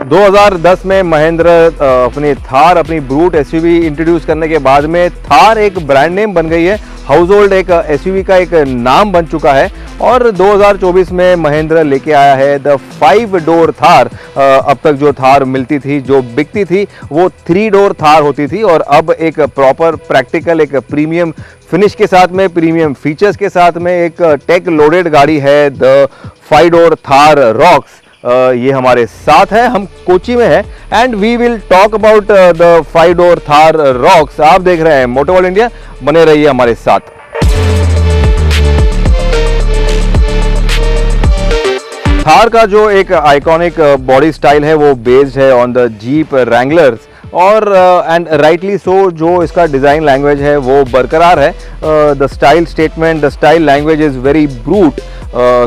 2010 में महिंद्रा अपनी थार, अपनी ब्रूट एसयूवी इंट्रोड्यूस करने के बाद में थार एक ब्रांड नेम बन गई है, हाउस होल्ड एक एसयूवी का एक नाम बन चुका है। और 2024 में महिंद्रा लेके आया है द 5 डोर थार। अब तक जो थार मिलती थी, जो बिकती थी, वो 3 डोर थार होती थी, और अब एक प्रॉपर प्रैक्टिकल, एक प्रीमियम फिनिश के साथ में, प्रीमियम फीचर्स के साथ में एक टेक लोडेड गाड़ी है द 5 डोर थार रॉक्स। ये हमारे साथ है, हम कोची में है, and we will talk about the 5 door Thar Roxx. आप देख रहे हैं मोटो वर्ल्ड इंडिया, बने रहिए हमारे साथ। थार का जो एक आइकॉनिक बॉडी स्टाइल है वो बेस्ड है ऑन द जीप रैंगलर्स, और एंड राइटली सो जो इसका डिज़ाइन लैंग्वेज है वो बरकरार है। The style statement, the style language is very brute.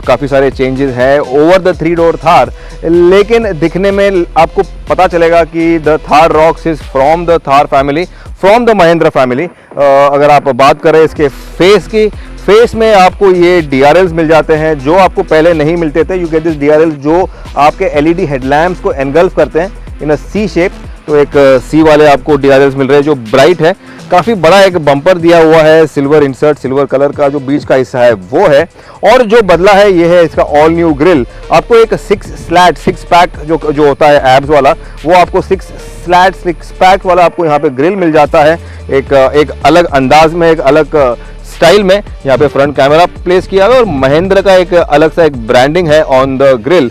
काफ़ी सारे चेंजेस हैं ओवर द 3 डोर थार, लेकिन दिखने में आपको पता चलेगा कि the Thar rocks is from the Thar family, from the Mahindra family. अगर आप बात करें इसके फेस की, फेस में आपको ये DRLs मिल जाते हैं जो आपको पहले नहीं मिलते थे। यू गेट दिस DRLs जो आपके LED हेडलैम्प्स को एनगल्फ करते हैं इन अ C शेप। तो एक C वाले आपको DRLs मिल रहे हैं जो ब्राइट है, काफ़ी बड़ा एक बम्पर दिया हुआ है, सिल्वर इंसर्ट, सिल्वर कलर का जो बीच का हिस्सा है वो है। और जो बदला है ये है इसका ऑल न्यू ग्रिल। आपको एक 6 पैक जो होता है एब्स वाला, वो आपको 6 पैक वाला आपको यहाँ पे ग्रिल मिल जाता है, एक अलग अंदाज में, एक अलग स्टाइल में। यहाँ पे फ्रंट कैमरा प्लेस किया हुआ है, और महिंद्रा का एक अलग सा एक ब्रांडिंग है ऑन द ग्रिल,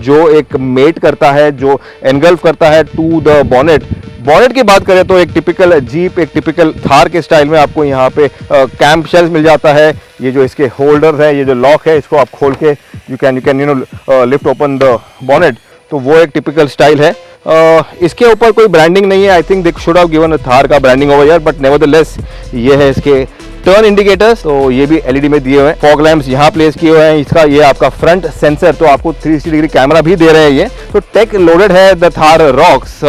जो एक मेट करता है, जो एनगल्फ करता है टू द बॉनेट। बॉनेट की बात करें तो एक टिपिकल जीप, एक टिपिकल थार के स्टाइल में आपको यहाँ पे कैंप शेल्स मिल जाता है। ये जो इसके होल्डर है, ये जो लॉक है, इसको आप खोल के you can lift open the bonnet, तो वो एक टिपिकल स्टाइल है। इसके ऊपर कोई ब्रांडिंग नहीं है। I think they should have given a Thar का branding over here, but nevertheless ये है इसके टर्न इंडिकेटर्स, तो ये भी LED में दिए हुए हैं। फॉग लैंप्स यहाँ प्लेस किए हुए हैं। इसका ये आपका फ्रंट सेंसर, तो आपको 360 डिग्री कैमरा भी दे रहे हैं ये। तो टेक लोडेड है द थार रॉक्स।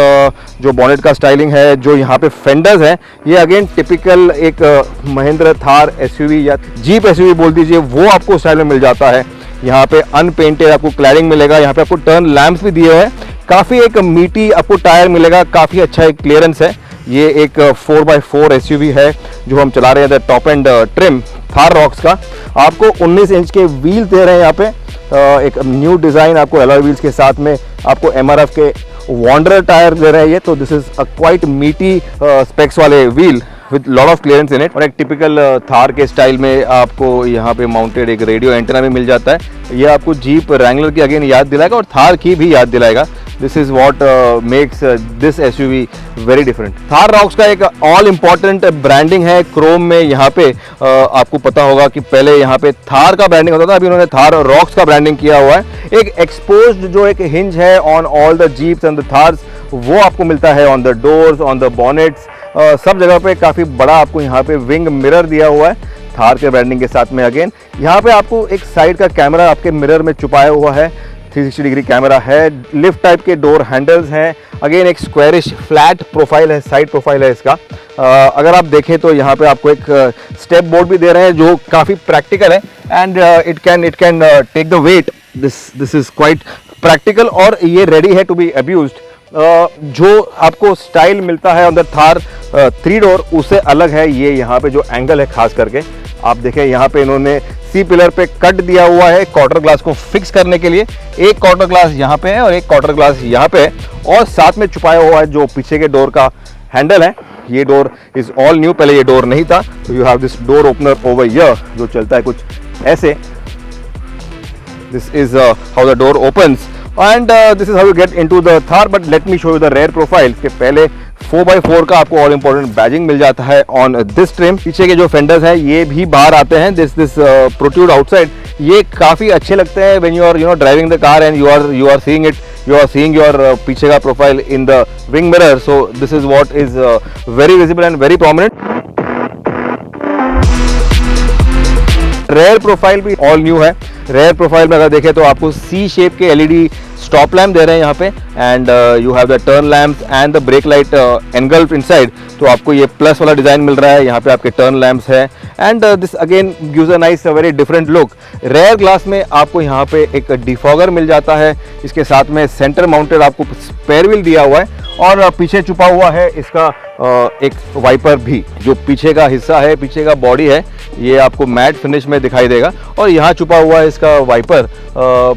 जो बॉनेट का स्टाइलिंग है, जो यहाँ पे फेंडर्स हैं, ये अगेन टिपिकल एक महिंद्रा थार एसयूवी या जीप एसयूवी बोल दीजिए, वो आपको स्टाइल में मिल जाता है। यहाँ पे अनपेंटेड आपको क्लैडिंग मिलेगा। यहाँ पे आपको टर्न लैंप्स भी दिए हुए हैं। काफ़ी एक मीटी आपको टायर मिलेगा, काफ़ी अच्छा एक क्लियरेंस है। ये एक 4x4 एसयूवी है जो हम चला रहे हैं, the top and trim Thar rocks का। आपको 19 इंच के व्हील दे रहे हैं यहाँ पे, एक न्यू डिज़ाइन आपको अलॉय व्हील्स के साथ में आपको MRF के वॉन्डरर टायर दे रहे हैं ये। तो दिस इज अ क्वाइट मीटी स्पेक्स वाले wheel with lot of clearance in it. और एक टिपिकल थार के स्टाइल में आपको यहाँ पे माउंटेड एक रेडियो एंटेना भी मिल जाता है। ये आपको जीप रैंगलर की अगेन याद दिलाएगा और थार की भी याद दिलाएगा। This is what makes this SUV very different. Thar rocks का एक ऑल इम्पॉर्टेंट ब्रांडिंग है क्रोम में। यहाँ पे आपको पता होगा कि पहले यहाँ पे थार का ब्रांडिंग होता था, अभी उन्होंने थार रॉक्स का ब्रांडिंग किया हुआ है। एक एक्सपोज्ड जो एक हिंज है on all the jeeps and the Thars, वो आपको मिलता है on the doors, on the bonnets, सब जगह पे काफ़ी बड़ा आपको यहाँ पे विंग मिरर दिया हुआ है थार के ब्रांडिंग के साथ में। अगेन यहाँ पे आपको एक साइड का कैमरा आपके मिरर में छुपाया हुआ है, 360 डिग्री कैमरा है। लिफ्ट टाइप के डोर हैंडल्स हैं। अगेन एक स्क्वायरिश फ्लैट प्रोफाइल है, साइड प्रोफाइल है इसका। अगर आप देखें तो यहाँ पे आपको एक स्टेप बोर्ड भी दे रहे हैं जो काफ़ी प्रैक्टिकल है, and it can take the weight. This is quite practical, और ये रेडी है टू बी अब्यूज्ड। जो आपको स्टाइल मिलता है अंदर थार 3 डोर, उससे अलग है ये यहाँ पे जो एंगल है। खास करके आप देखें यहाँ पे इन्होंने सी पिलर पे कट दिया हुआ है क्वार्टर ग्लास को फिक्स करने के लिए। एक क्वार्टर ग्लास यहाँ पे है और एक क्वार्टर ग्लास यहाँ पे है, और साथ में छुपाया हुआ है जो पीछे के डोर का हैंडल है। ये डोर इज ऑल न्यू, पहले ये डोर नहीं था। तो you have this door opener over here जो चलता है कुछ ऐसे। This is how the door opens, and this is how you get into the Thar. But let me show you the rear profile। के पहले 4x4 का आपको all important badging मिल जाता है ऑन दिस ट्रिम। पीछे के जो फेंडर्स हैं ये भी बाहर आते हैं, दिस प्रोट्रूड आउटसाइड। ये काफ़ी अच्छे लगते हैं when you are driving the car and you are seeing it, you are seeing your पीछे का profile in the wing mirror. So this is what is very visible and very prominent. Rear profile भी all new है। Rear profile में अगर देखें तो आपको C shape के एलईडी स्टॉप लैम्प दे रहे हैं यहाँ पे, and you have the turn lamps and the brake light engulf inside. तो आपको ये प्लस वाला डिजाइन मिल रहा है, यहाँ पे आपके टर्न लैम्प्स है, and this again gives a nice very different look. Rear glass में आपको यहाँ पे एक डिफॉगर मिल जाता है, इसके साथ में सेंटर माउंटेड आपको स्पेयर व्हील दिया हुआ है, और पीछे छुपा हुआ है इसका एक वाइपर भी। जो पीछे का हिस्सा है, पीछे का बॉडी है, ये आपको मैट फिनिश में दिखाई देगा, और यहाँ छुपा हुआ है इसका वाइपर।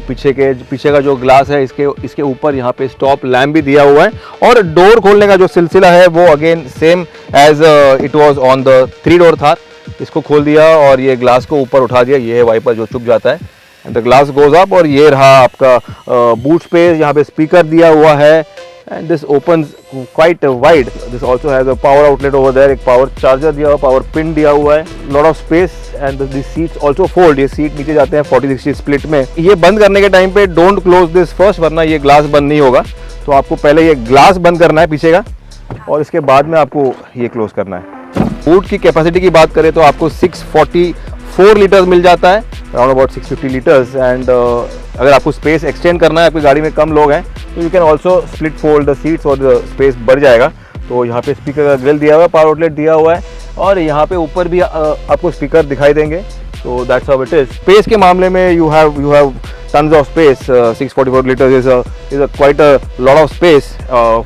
पीछे का जो ग्लास है, इसके ऊपर यहाँ पे स्टॉप लैम्प भी दिया हुआ है, और डोर खोलने का जो सिलसिला है वो again same as it was on the 3 door Thar. इसको खोल दिया और ये ग्लास को ऊपर उठा दिया, ये है वाइपर जो चुप जाता है, and the glass goes up. और ये रहा आपका बूट स्पेस, यहाँ पे स्पीकर दिया हुआ है, and this opens quite wide. This also has a power outlet over there, एक power charger दिया हुआ, power pin दिया हुआ है, lot of space, and the seats also fold. ये सीट नीचे जाते हैं 40-60 स्प्लिट में। ये बंद करने के टाइम पे don't close this first, वरना ये ग्लास बंद नहीं होगा। तो आपको पहले ये ग्लास बंद करना है पीछे का, और इसके बाद में आपको ये क्लोज करना है। बूट की कैपेसिटी की बात करें तो आपको 644 लीटर्स मिल जाता है, अराउंड अबाउट 650 लीटर्स। एंड अगर आपको स्पेस एक्सटेंड करना है, आपकी गाड़ी में कम लोग हैं, तो you can also split fold the seats और द स्पेस बढ़ जाएगा। तो यहाँ पे स्पीकर का ग्रिल दिया हुआ है, पावर आउटलेट दिया हुआ है, और यहाँ पे ऊपर भी आपको स्पीकर दिखाई देंगे। तो that's how it is. Space के मामले में you have tons of space. 644 liters is a quite a lot of space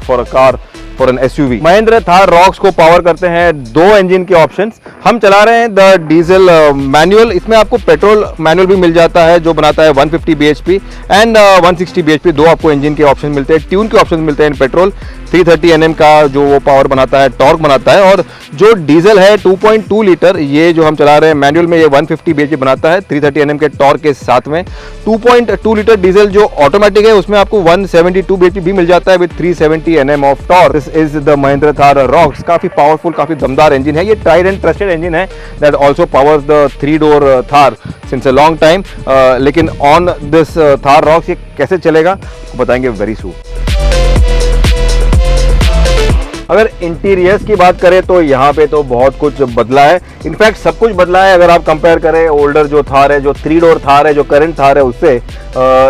for a car, for an SUV. Mahindra Thar rocks को पावर करते हैं 2 इंजन के ऑप्शंस। हम चला रहे हैं द डीजल मैनुअल। इसमें आपको पेट्रोल मैनुअल भी मिल जाता है, जो बनाता है 150 bhp एंड 160 bhp। 2 आपको इंजन के ऑप्शन मिलते हैं, ट्यून के ऑप्शन मिलते हैं इन पेट्रोल। 330 Nm का जो वो पावर बनाता है, टॉर्क बनाता है। और जो डीजल है 2.2 लीटर, ये जो हम चला रहे हैं मैनुअल में, ये 150 bhp बनाता है 330 Nm के टॉर्क के साथ में। 2.2 लीटर डीजल जो ऑटोमेटिक है, उसमें आपको 172 bhp भी मिल जाता है with 370 Nm of torque. This is the Mahindra Thar rocks. काफी पावरफुल, काफी दमदार इंजन है। ये ट्राइड एंड ट्रस्टेड इंजन है that also powers the 3 door Thar since a long time. लेकिन ऑन दिस थार रॉक्स ये कैसे चलेगा बताएंगे वेरी सून। अगर इंटीरियर्स की बात करें तो यहाँ पे तो बहुत कुछ बदला है, इनफैक्ट सब कुछ बदला है। अगर आप कंपेयर करें ओल्डर जो थार है, जो 3 डोर थार है, जो करंट थार है, उससे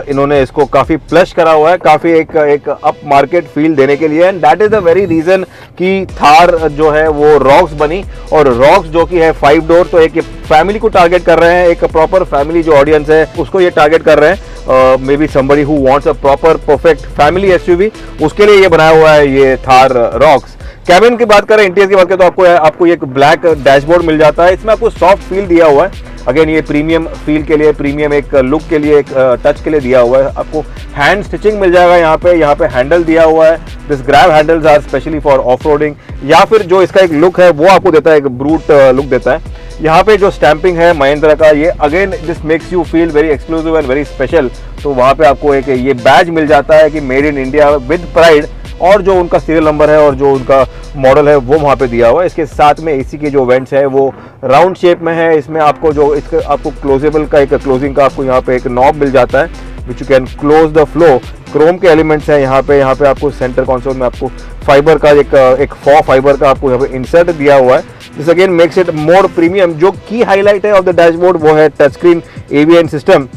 इन्होंने इसको काफ़ी प्लश करा हुआ है, काफ़ी एक अप मार्केट फील देने के लिए। And that is the very reason कि थार जो है वो रॉक्स बनी। और रॉक्स जो कि है 5 डोर, तो एक फैमिली को टारगेट कर रहे हैं, एक प्रॉपर फैमिली जो ऑडियंस है उसको ये टारगेट कर रहे हैं। May be somebody who wants a proper perfect family SUV, उसके लिए ये बनाया हुआ है ये थार रॉक्स। कैबिन की बात करें, इंटीरियर की बात करें, तो आपको एक ब्लैक डैशबोर्ड मिल जाता है। इसमें आपको सॉफ्ट फील दिया हुआ है, अगेन ये प्रीमियम फील के लिए, प्रीमियम एक लुक के लिए, एक टच के लिए दिया हुआ है। आपको हैंड स्टिचिंग मिल जाएगा यहाँ पे हैंडल दिया हुआ है। This grab handles are specially for off roading, या फिर जो इसका एक लुक है वो आपको देता है, एक ब्रूट लुक देता है। यहाँ पे जो स्टैंपिंग है महिंद्रा का, ये again this makes you feel very exclusive and very special. तो वहाँ पे आपको एक ये बैज मिल जाता है कि made in India with pride, और जो उनका सीरियल नंबर है और जो उनका मॉडल है वो वहाँ पे दिया हुआ है। इसके साथ में एसी के जो वेंट्स है वो राउंड शेप में है। इसमें आपको जो इसका आपको क्लोजेबल का एक क्लोजिंग का आपको यहाँ पे एक नॉब मिल जाता है which you can close the flow. Chrome के एलिमेंट्स हैं यहाँ पे आपको सेंटर कंसोल में आपको फाइबर का एक फॉ फाइबर का आपको यहाँ पे इंसर्ट दिया हुआ है। This again makes it more premium. जो की हाईलाइट है ऑफ द डैशबोर्ड वो है टच स्क्रीन ABN सिस्टम,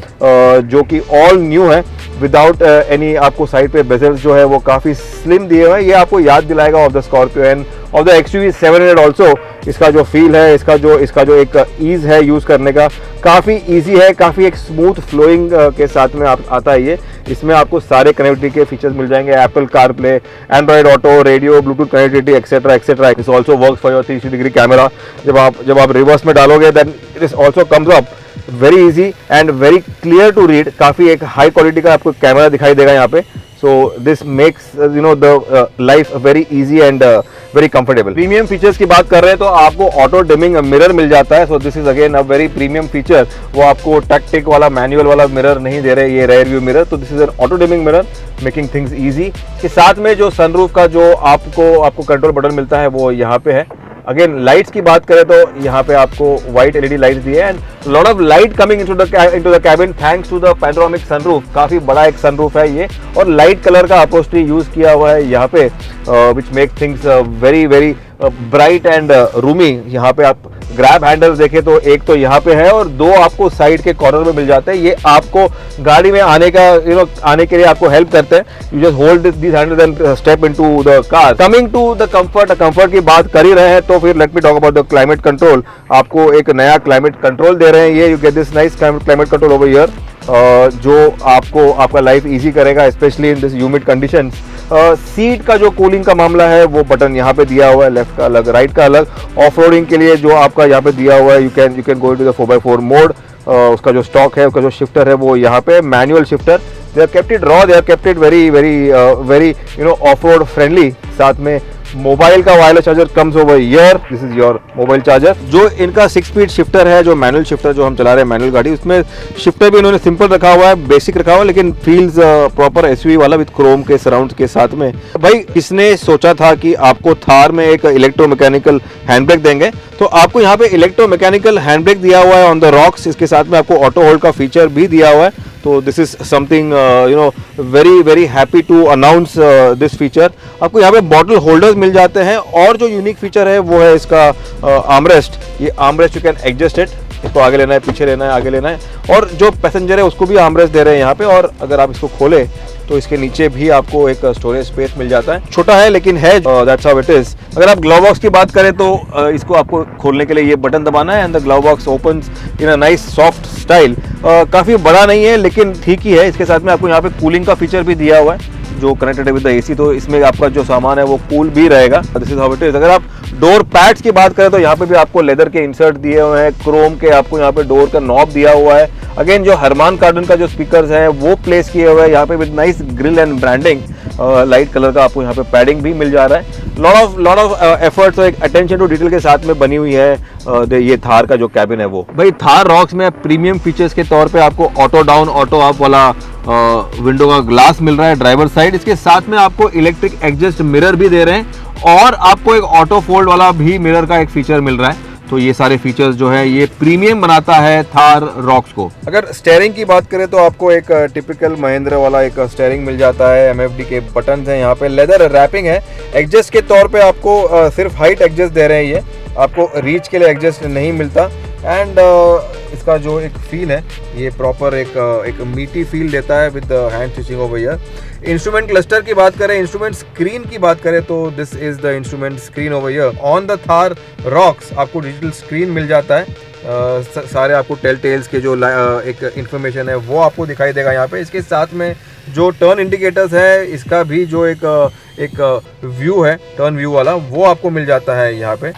जो कि ऑल न्यू है विदाउट एनी। आपको साइड पे बेजल्स जो है वो काफ़ी स्लिम दिए हुए हैं। ये आपको याद दिलाएगा of the Scorpio end of the XUV 700 also. इसका जो फील है, इसका जो एक ईज़ है यूज़ करने का, काफ़ी ईजी है, काफ़ी एक स्मूथ फ्लोइंग के साथ में आता है ये। इसमें आपको सारे कनेक्टिविटी के फीचर्स मिल जाएंगे, Apple CarPlay, Android Auto, radio, Bluetooth connectivity etcetera etcetera. इस also works for your 360 degree camera. जब आप रिवर्स में डालोगे then it is also comes up very easy and very clear to read. काफ़ी एक हाई क्वालिटी का आपको camera दिखाई देगा यहाँ पे। So this makes the life very easy and very comfortable. Premium features की बात कर रहे हैं तो आपको ऑटो डिमिंग मिरर मिल जाता है। सो this is again a very premium feature. वो आपको टैक्टिक वाला मैनुअल वाला मिरर नहीं दे रहे, ये रेयर व्यू मिरर। तो this is an auto dimming mirror making things easy. इसके साथ में जो सनरूफ का जो आपको कंट्रोल बटन मिलता है वो यहाँ पे है। अगेन लाइट्स की बात करें तो यहाँ पे आपको वाइट LED लाइट्स दी है and lot of light coming into the cabin thanks to the panoramic sunroof. काफी बड़ा एक सनरूफ है ये, और लाइट कलर का अपहोल्स्ट्री यूज किया हुआ है यहाँ पे which make things very very bright and roomy. यहाँ पे आप ग्रैब हैंडल्स देखें तो एक तो यहाँ पे है और दो आपको साइड के कॉर्नर में मिल जाते हैं। ये आपको गाड़ी में आने का आने के लिए आपको हेल्प करते हैं। You just hold this handle and step into the car. Coming to the comfort की बात कर ही रहे हैं तो फिर let me talk about the climate control. आपको एक नया क्लाइमेट कंट्रोल दे रहे हैं ये। You get this nice climate control over here, जो आपको आपका लाइफ इजी करेगा specially in this humid conditions. Seat का जो कूलिंग का मामला है वो बटन यहाँ पे दिया हुआ है, लेफ्ट का अलग राइट का अलग। ऑफ रोडिंग के लिए जो आपका यहाँ पे दिया हुआ है, you can go to the 4x4 mode. उसका जो स्टॉक है, उसका जो शिफ्टर है वो यहाँ पे manual shifter. They have kept it raw, they have kept it very of road friendly. साथ में मोबाइल का wireless charger comes over here, this is your mobile charger. जो इनका 6 स्पीड शिफ्टर है, जो मैनुअल शिफ्टर जो हम चला रहे हैं मैनुअल गाड़ी, उसमें शिफ्टर भी इन्होंने सिंपल रखा हुआ है, बेसिक रखा हुआ है, लेकिन फील्स प्रॉपर एसयूवी वाला विद क्रोम के सराउंड्स के साथ में। भाई किसने सोचा था कि आपको थार में एक इलेक्ट्रोमैकेनिकल हैंड ब्रेक देंगे, तो आपको यहाँ पे इलेक्ट्रोमैकेनिकल हैंड ब्रेक दिया हुआ है ऑन द रॉक्स। इसके साथ में आपको ऑटो होल्ड का फीचर भी दिया हुआ है। तो this is something very happy to announce this feature. आपको यहाँ पे बॉटल होल्डर्स मिल जाते हैं और जो यूनिक फीचर है वो है इसका आर्मरेस्ट। ये armrest you can adjust it, इसको आगे लेना है, पीछे लेना है, आगे लेना है। और जो पैसेंजर है उसको भी आर्मरेस्ट दे रहे हैं यहाँ पे। और अगर आप इसको खोले तो इसके नीचे भी आपको एक स्टोरेज स्पेस मिल जाता है। छोटा है लेकिन है, दैट्स हाउ इट इज। अगर आप ग्लव बॉक्स की बात करें तो इसको आपको खोलने के लिए ये बटन दबाना है and the glove box opens in a nice soft style. काफ़ी बड़ा नहीं है लेकिन ठीक ही है। इसके साथ में आपको यहाँ पे कूलिंग का फीचर भी दिया हुआ है जो कनेक्टेड है विद द एसी, तो इसमें आपका जो सामान है वो कूल भी रहेगा। This is how it is. अगर आप डोर पैड्स की बात करें तो यहाँ पे भी आपको लेदर के इंसर्ट दिए हुए हैं, क्रोम के आपको यहाँ पे डोर का नॉब दिया हुआ है। अगेन जो हरमान कार्डन का जो स्पीकर्स है वो प्लेस किए हुए हैं यहाँ पे with nice grill and branding. Light colour का आपको यहाँ पे पैडिंग भी मिल जा रहा है। लॉट ऑफ एफर्ट्स और एक अटेंशन टू डिटेल के साथ में बनी हुई है ये थार का जो कैबिन है वो। भाई थार रॉक्स में प्रीमियम फीचर्स के तौर पे आपको ऑटो डाउन ऑटो अप वाला विंडो का ग्लास मिल रहा है ड्राइवर साइड। इसके साथ में आपको इलेक्ट्रिक एडजस्ट मिरर भी दे रहे हैं और आपको एक ऑटो फोल्ड वाला भी मिरर का एक फीचर मिल रहा है। तो ये सारे फीचर्स जो है ये प्रीमियम बनाता है थार रॉक्स को। अगर स्टीयरिंग की बात करें तो आपको एक टिपिकल महिंद्रा वाला एक स्टीयरिंग मिल जाता है। एमएफडी के बटन हैं यहाँ पे, लेदर रैपिंग है। एडजस्ट के तौर पे आपको सिर्फ हाइट एडजस्ट दे रहे हैं, ये आपको रीच के लिए एडजस्ट नहीं मिलता। एंड इसका जो एक फील है ये प्रॉपर एक मीटी फील देता है with hand switching over here. Instrument cluster की बात करें, इंस्ट्रूमेंट स्क्रीन की बात करें तो this is the instrument screen over here. On the Thar rocks आपको डिजिटल स्क्रीन मिल जाता है। सारे आपको टेल टेल्स के जो एक इन्फॉर्मेशन है वो आपको दिखाई देगा यहाँ पे। इसके साथ में जो टर्न इंडिकेटर्स है इसका भी जो एक व्यू है टर्न व्यू वाला वो आपको मिल जाता है यहाँ पे।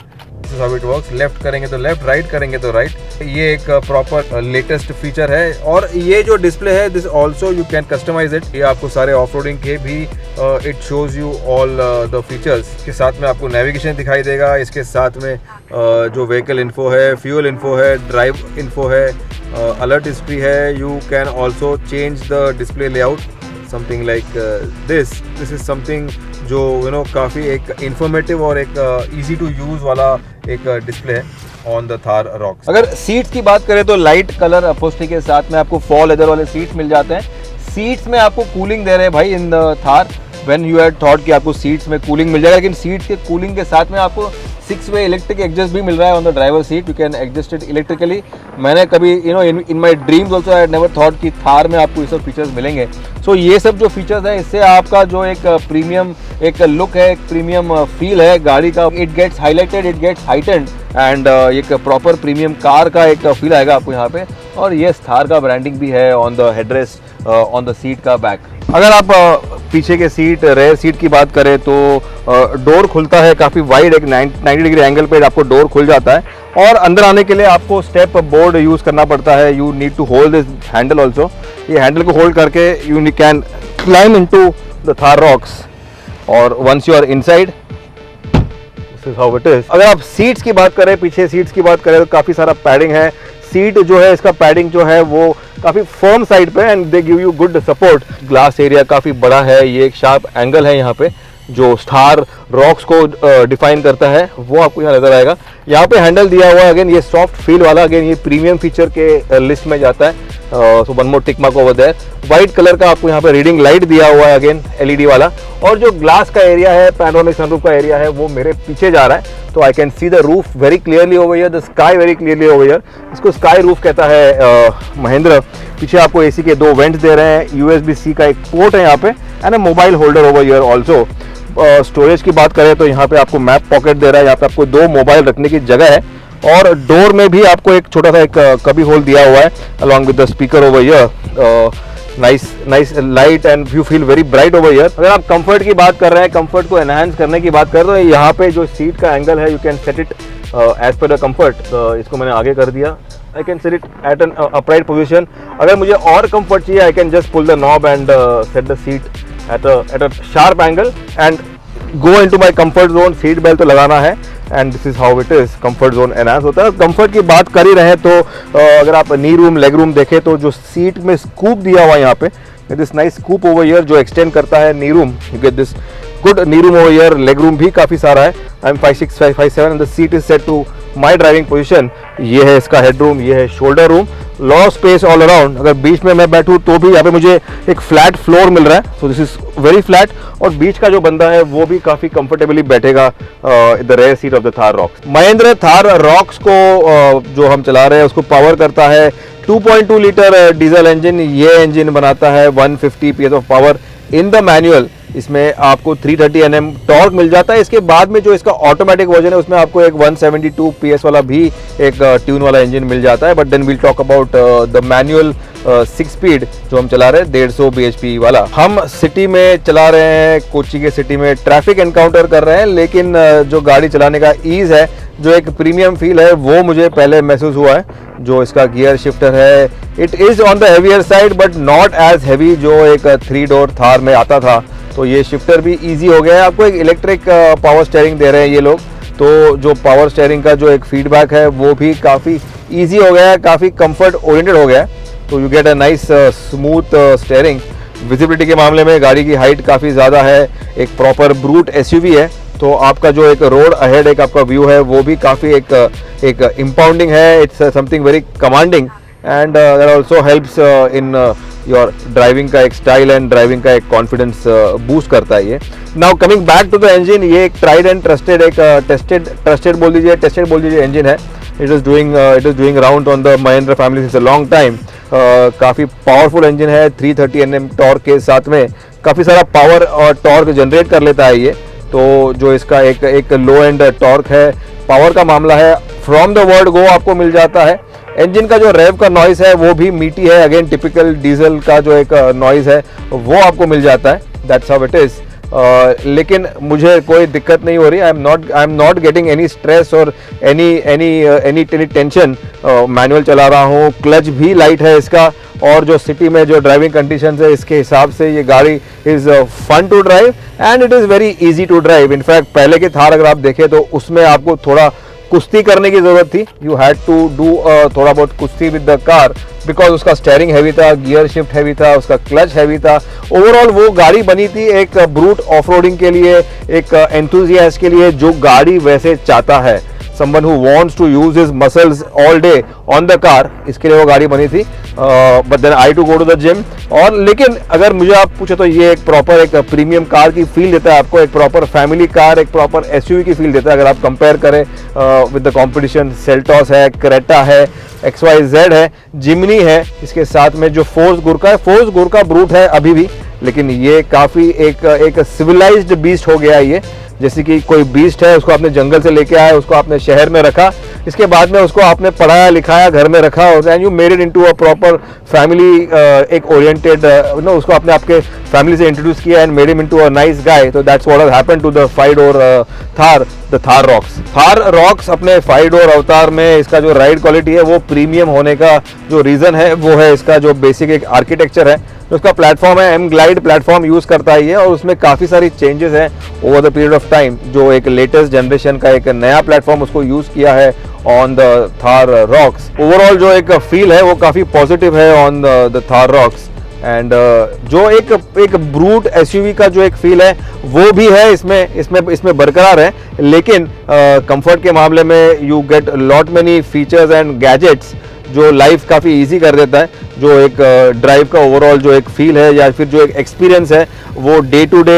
हाउ इट वर्क्स, लेफ्ट करेंगे तो लेफ्ट, राइट करेंगे तो राइट। ये एक प्रॉपर लेटेस्ट फीचर है। और ये जो डिस्प्ले है this also you can customise it. ये आपको सारे ऑफ रोडिंग के भी it shows you all the features. इसके साथ में आपको नेविगेशन दिखाई देगा। इसके साथ में जो व्हीकल इन्फो है, फ्यूल इन्फो है, ड्राइव इन्फो है, अलर्ट हिस्ट्री है। You can also change the display layout something like this is something जो काफ़ी एक इंफॉर्मेटिव और एक इजी टू यूज़ वाला एक डिस्प्ले है ऑन द थार रॉक्स। अगर सीट्स की बात करें तो लाइट कलर अपहोल्स्ट्री के साथ में आपको फॉल लेदर वाले सीट्स मिल जाते हैं। सीट्स में आपको कूलिंग दे रहे हैं भाई in the Thar. When you had thought कि आपको सीट्स में कूलिंग मिल जाएगा, लेकिन सीट्स के कूलिंग के साथ में आपको 6-वे इलेक्ट्रिक एडजस्ट भी मिल रहा है on the driver seat. You can adjust it electrically. मैंने कभी in my dreams also I had never thought कि थार में आपको ये सब फीचर्स मिलेंगे। सो ये सब जो फीचर्स है इससे आपका जो एक प्रीमियम एक लुक है, एक प्रीमियम फील है गाड़ी का, it gets highlighted, it gets heightened and एक प्रॉपर प्रीमियम कार का एक फील आएगा आपको यहाँ पे। और ये थार का ब्रांडिंग भी है on the headrest, on the seat का बैक। अगर आप पीछे के सीट, रेयर सीट की बात करें तो डोर खुलता है काफ़ी वाइड, एक 90 डिग्री एंगल पे आपको डोर खुल जाता है। और अंदर आने के लिए आपको स्टेप बोर्ड यूज़ करना पड़ता है। You need to hold this handle also. ये हैंडल को होल्ड करके you can climb into the Thar rocks. और once you are inside this is how it is. अगर आप सीट्स की बात करें, पीछे सीट्स की बात करें तो काफ़ी सारा पैडिंग है। सीट जो है इसका पैडिंग जो है वो काफ़ी फर्म साइड पे and they give you good support. Glass area काफ़ी बड़ा है, ये एक शार्प एंगल है यहाँ पे जो थार रॉक्स को डिफाइन करता है वो आपको यहाँ नजर आएगा। यहाँ पे हैंडल दिया हुआ है, अगेन ये सॉफ्ट फील वाला, अगेन ये प्रीमियम फीचर के लिस्ट में जाता है। So one more tick mark over there. White colour का आपको यहाँ पे रीडिंग लाइट दिया हुआ है, अगेन एलईडी वाला। और जो ग्लास का एरिया है, पैनोरामिक सनरूफ का एरिया है, वो मेरे पीछे जा रहा है, तो I can see the roof very clearly over here, the sky very clearly over here. इसको स्काई रूफ कहता है महिंद्रा। पीछे आपको एसी के 2 वेंट्स दे रहे हैं, USB-C का एक पोर्ट है यहाँ पे, and a mobile holder over here also. Storage की बात करें तो यहाँ पे आपको मैप पॉकेट दे रहा है, यहाँ पे आपको 2 मोबाइल रखने की जगह है, और डोर में भी आपको एक छोटा सा एक कभी होल दिया हुआ है along with the speaker over here. Nice light and you feel very bright over here. अगर आप कंफर्ट की बात कर रहे हैं, कंफर्ट को एनहांस करने की बात कर रहे हैं, तो यहाँ पे जो सीट का एंगल है, you can set it as per the comfort. इसको मैंने आगे कर दिया, I can set it at an upright position. अगर मुझे और कंफर्ट चाहिए, I can just pull the knob and set the seat at a sharp angle and go into my comfort zone. Seat belt तो लगाना है, and this is how it is. Comfort zone enhance होता है। Comfort की बात कर ही रहे तो अगर आप नी रूम लेग रूम देखें तो जो सीट में स्कूप दिया हुआ है यहाँ पे, this nice scoop over here जो एक्सटेंड करता है knee room. You get this good knee room over here. Leg room भी काफी सारा है। I am 5'6", 5'7" and the seat is set to my driving position. ये है इसका हेड रूम, ये है शोल्डर रूम। लॉ स्पेस ऑल अराउंड। अगर बीच में मैं बैठूं तो भी यहाँ पे मुझे एक फ्लैट फ्लोर मिल रहा है, सो दिस इज वेरी फ्लैट। और बीच का जो बंदा है वो भी काफी कंफर्टेबली बैठेगा the rare seat of the Thar rocks. Mahindra Thar rocks को जो हम चला रहे हैं उसको पावर करता है 2.2 लीटर डीजल इंजन। ये इंजन बनाता है 150 PS of power in the manual. इसमें आपको 330 Nm टॉर्क मिल जाता है। इसके बाद में जो इसका ऑटोमेटिक वर्जन है उसमें आपको एक 172 PS वाला भी एक ट्यून वाला इंजन मिल जाता है। But then we'll talk about the manual 6 speed जो हम चला रहे हैं 150 bhp वाला। हम सिटी में चला रहे हैं, कोची के सिटी में ट्रैफिक एनकाउंटर कर रहे हैं, लेकिन जो गाड़ी चलाने का ईज है, जो एक प्रीमियम फील है, वो मुझे पहले महसूस हुआ है। जो इसका गियर शिफ्टर है, it is on the heavier side but not as heavy जो एक 3 डोर थार में आता था। तो ये शिफ्टर भी इजी हो गया है। आपको एक इलेक्ट्रिक पावर स्टीयरिंग दे रहे हैं ये लोग, तो जो पावर स्टीयरिंग का जो एक फीडबैक है वो भी काफ़ी इजी हो गया है, काफ़ी कंफर्ट ओरिएंटेड हो गया है। तो you get a nice smooth steering. Visibility के मामले में गाड़ी की हाइट काफ़ी ज़्यादा है, एक प्रॉपर ब्रूट SUV है, तो आपका जो एक रोड अहेड एक आपका व्यू है वो भी काफ़ी एक इम्पाउंडिंग है। It's something very commanding and that also helps in your driving का एक स्टाइल एंड ड्राइविंग का एक कॉन्फिडेंस बूस्ट करता है ये। Now coming back to the engine, ये एक ट्राइड एंड ट्रस्टेड एक टेस्टेड बोल दीजिए इंजन है। It is doing round on the Mahindra family since a long time. काफ़ी पावरफुल इंजन है, 330 Nm टॉर्क के साथ में काफ़ी सारा पावर और टॉर्क जनरेट कर लेता है ये। तो जो इसका एक लो एंड टॉर्क है, पावर का मामला है, फ्रॉम द वर्ड गो आपको मिल जाता है। इंजन का जो रेव का नॉइस है वो भी मीठी है, अगेन टिपिकल डीजल का जो एक नॉइस है वो आपको मिल जाता है। That's how it is. लेकिन मुझे कोई दिक्कत नहीं हो रही। I am not getting any stress और एनी टेंशन। मैनुअल चला रहा हूँ, क्लच भी लाइट है इसका, और जो सिटी में जो ड्राइविंग कंडीशंस है इसके हिसाब से ये गाड़ी is fun to drive and it is very easy to drive. In fact पहले के थार अगर आप देखें तो उसमें आपको थोड़ा कुश्ती करने की ज़रूरत थी। यू हैड टू डू थोड़ा बहुत कुश्ती विद द कार बिकॉज उसका स्टेयरिंग हैवी था, गियर शिफ्ट हैवी था, उसका क्लच हैवी था। ओवरऑल वो गाड़ी बनी थी एक ब्रूट ऑफ रोडिंग के लिए, एक एंथुजियास्ट के लिए जो गाड़ी वैसे चाहता है, someone who wants to use his muscles all day on the car, इसके लिए वो गाड़ी बनी थी। but then I to go to the gym। और लेकिन अगर मुझे आप पूछे तो ये एक प्रॉपर एक प्रीमियम कार की फील देता है आपको, एक प्रॉपर फैमिली कार, एक प्रॉपर SUV की फील देता है। अगर आप कंपेयर करें विद द कंपटीशन, सेल्टॉस है, क्रेटा है, XYZ है, जिमनी है, इसके साथ में जो फोर्स गुरका ब्रूट है अभी भी, लेकिन ये काफ़ी एक सिविलाइज्ड बीस्ट हो गया है ये। जैसे कि कोई बीस्ट है, उसको आपने जंगल से लेके आया, उसको आपने शहर में रखा, इसके बाद में उसको आपने पढ़ाया लिखाया, घर में रखा, and you made it into a proper family एक ओरिएंटेड उसको आपने आपके फैमिली से इंट्रोड्यूस किया and made him into a nice guy. तो that's what has happened to the 5 door Thar, the Thar rocks. Thar rocks अपने 5 डोर अवतार में इसका जो राइड क्वालिटी है वो प्रीमियम होने का जो रीज़न है वो है इसका जो बेसिक एक आर्किटेक्चर है। तो उसका प्लेटफॉर्म है M Glide प्लेटफॉर्म यूज़ करता है ये, और उसमें काफ़ी सारी चेंजेस हैं over the period of time. जो एक लेटेस्ट जनरेशन का एक नया प्लेटफॉर्म उसको यूज़ किया है on the Thar rocks. Overall जो एक फील है वो काफ़ी पॉजिटिव है on the Thar rocks. And जो एक ब्रूट एसयूवी का जो एक फील है वो भी है इसमें बरकरार है, लेकिन कंफर्ट के मामले में you get lot many features and gadgets जो लाइफ काफ़ी इजी कर देता है। जो एक ड्राइव का ओवरऑल जो एक फील है या फिर जो एक एक्सपीरियंस है वो डे टू डे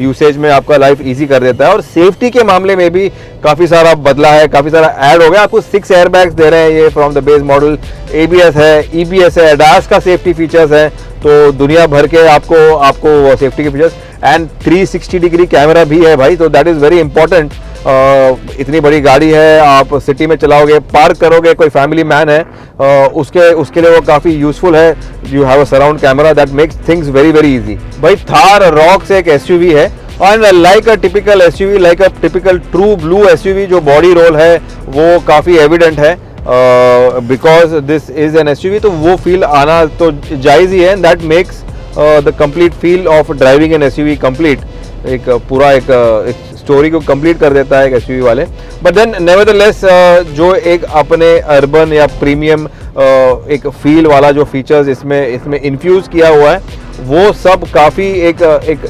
यूसेज में आपका लाइफ इजी कर देता है। और सेफ्टी के मामले में भी काफ़ी सारा बदला है, काफ़ी सारा ऐड हो गया। आपको 6 एयरबैग्स दे रहे हैं ये from the base model, ABS है, EBS है, ADAS का सेफ्टी फीचर्स है, तो दुनिया भर के आपको सेफ्टी के फीचर्स एंड 360 डिग्री कैमरा भी है भाई, तो दैट इज़ वेरी इंपॉर्टेंट। इतनी बड़ी गाड़ी है, आप सिटी में चलाओगे, पार्क करोगे, कोई फैमिली मैन है उसके लिए वो काफ़ी यूजफुल है। You have a surround camera that makes things very very easy. भाई थार रॉक्स एक एसयूवी है and like a typical SUV, like a typical true blue SUV, जो बॉडी रोल है वो काफ़ी एविडेंट है because this is an SUV, तो वो फील आना तो जायज़ ही है। That makes the complete feel of driving N SUV complete, एक पूरा एक स्टोरी को कंप्लीट कर देता है एक एसयूवी वाले। बट देन नेवरदलेस जो एक अपने अर्बन या प्रीमियम एक फील वाला जो फीचर्स इसमें इन्फ्यूज़ किया हुआ है वो सब काफ़ी एक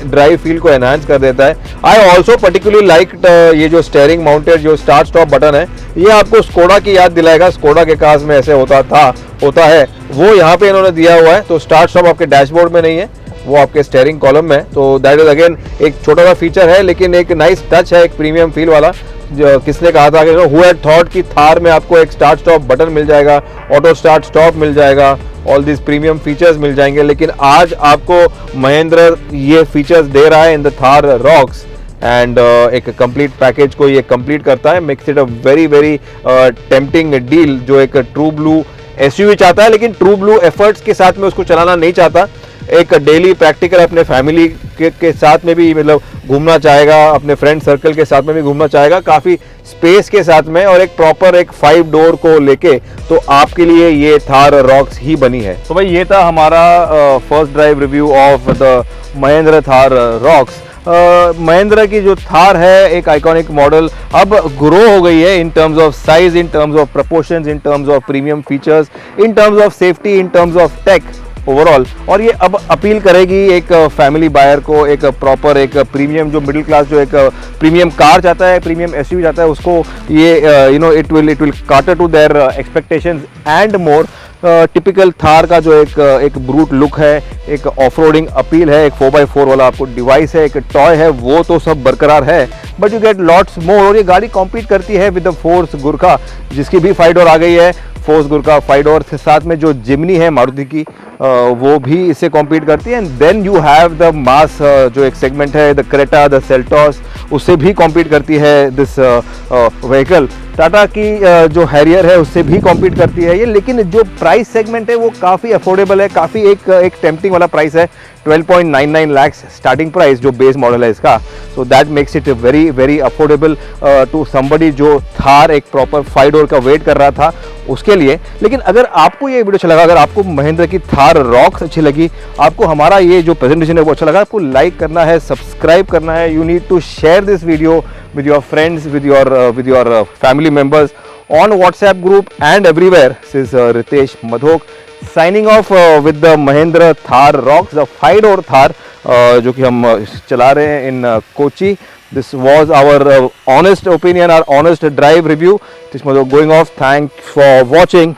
ड्राइव फील को एनहांस कर देता है। आई ऑल्सो पर्टिकुलरली लाइक ये जो स्टेयरिंग माउंटेड जो स्टार्ट स्टॉप बटन है, ये आपको स्कोडा की याद दिलाएगा। स्कोडा के कार्स में ऐसे होता है, वो यहाँ पे इन्होंने दिया हुआ है। तो स्टार्ट स्टॉप आपके डैशबोर्ड में नहीं है, वो आपके स्टेयरिंग कॉलम में है। तो दैट इज अगेन एक छोटा सा फीचर है, लेकिन एक नाइस टच है, एक प्रीमियम फील वाला। जो किसने कहा था कि हु हैड थॉट कि थार में आपको एक स्टार्ट स्टॉप बटन मिल जाएगा, ऑटो स्टार्ट स्टॉप मिल जाएगा, ऑल दिस प्रीमियम फीचर्स मिल जाएंगे, लेकिन आज आपको महिंद्रा ये फीचर्स दे रहा है in the Thar rocks and एक कंप्लीट पैकेज को ये कंप्लीट करता है, makes it a very very tempting deal. जो एक ट्रू ब्लू एसयूवी चाहता है, लेकिन ट्रू ब्लू एफर्ट्स के साथ में उसको चलाना नहीं चाहता, एक डेली प्रैक्टिकल अपने फैमिली के साथ में भी मतलब घूमना चाहेगा, अपने फ्रेंड सर्कल के साथ में भी घूमना चाहेगा, काफ़ी स्पेस के साथ में और एक प्रॉपर एक 5 डोर को लेके, तो आपके लिए ये थार रॉक्स ही बनी है। तो भाई ये था हमारा first drive review of the Mahindra Thar rocks. Mahindra की जो थार है एक आइकॉनिक मॉडल अब ग्रो हो गई है in terms of size, in terms of proportions, in terms of premium features, in terms of safety, in terms of tech overall. और ये अब अपील करेगी एक फैमिली बायर को, एक प्रॉपर एक प्रीमियम जो मिडिल क्लास जो एक प्रीमियम कार चाहता है, प्रीमियम एसयूवी चाहता है, उसको ये it will cater to their expectations and more. Typical Thar का जो एक ब्रूट लुक है, एक ऑफ रोडिंग अपील है, एक 4x4 वाला आपको डिवाइस है, एक टॉय है, वो तो सब बरकरार है, but you get lots more. और ये गाड़ी कॉम्पीट करती है विद द फोर्स गुरखा, जिसकी भी 5 डोर आ गई है। फोर्स गुरखा 5 डोर के साथ में जो जिमनी है मारुति की, वो भी इससे कॉम्पीट करती है। And then you have the mass जो एक सेगमेंट है, द क्रेटा, द सेल्टॉस, उससे भी कॉम्पीट करती है दिस व्हीकल। टाटा की जो हैरियर है उससे भी कॉम्पीट करती है ये, लेकिन जो प्राइस सेगमेंट है वो काफ़ी अफोर्डेबल है, काफ़ी एक टेम्पटिंग वाला प्राइस है। 12.99 लाख स्टार्टिंग प्राइस जो बेस मॉडल है इसका, so that makes it very very affordable to somebody जो थार एक प्रॉपर 5 डोर का वेट कर रहा था उसके लिए। लेकिन अगर आपको ये वीडियो अच्छा लगा, अगर आपको महिंद्रा की थार रॉक्स अच्छी लगी, आपको हमारा ये जो प्रेजेंटेशन है वो अच्छा लगा, आपको लाइक करना है, सब्सक्राइब करना है, you need to share this video with your friends, with your family members on WhatsApp group and everywhere. This is Ritesh Madhok signing off with the Mahindra Thar Rocks, the 5 door Thar जो कि हम चला रहे हैं in Kochi. This was our honest opinion, our honest drive review. Ritesh Madhok going off. Thanks for watching.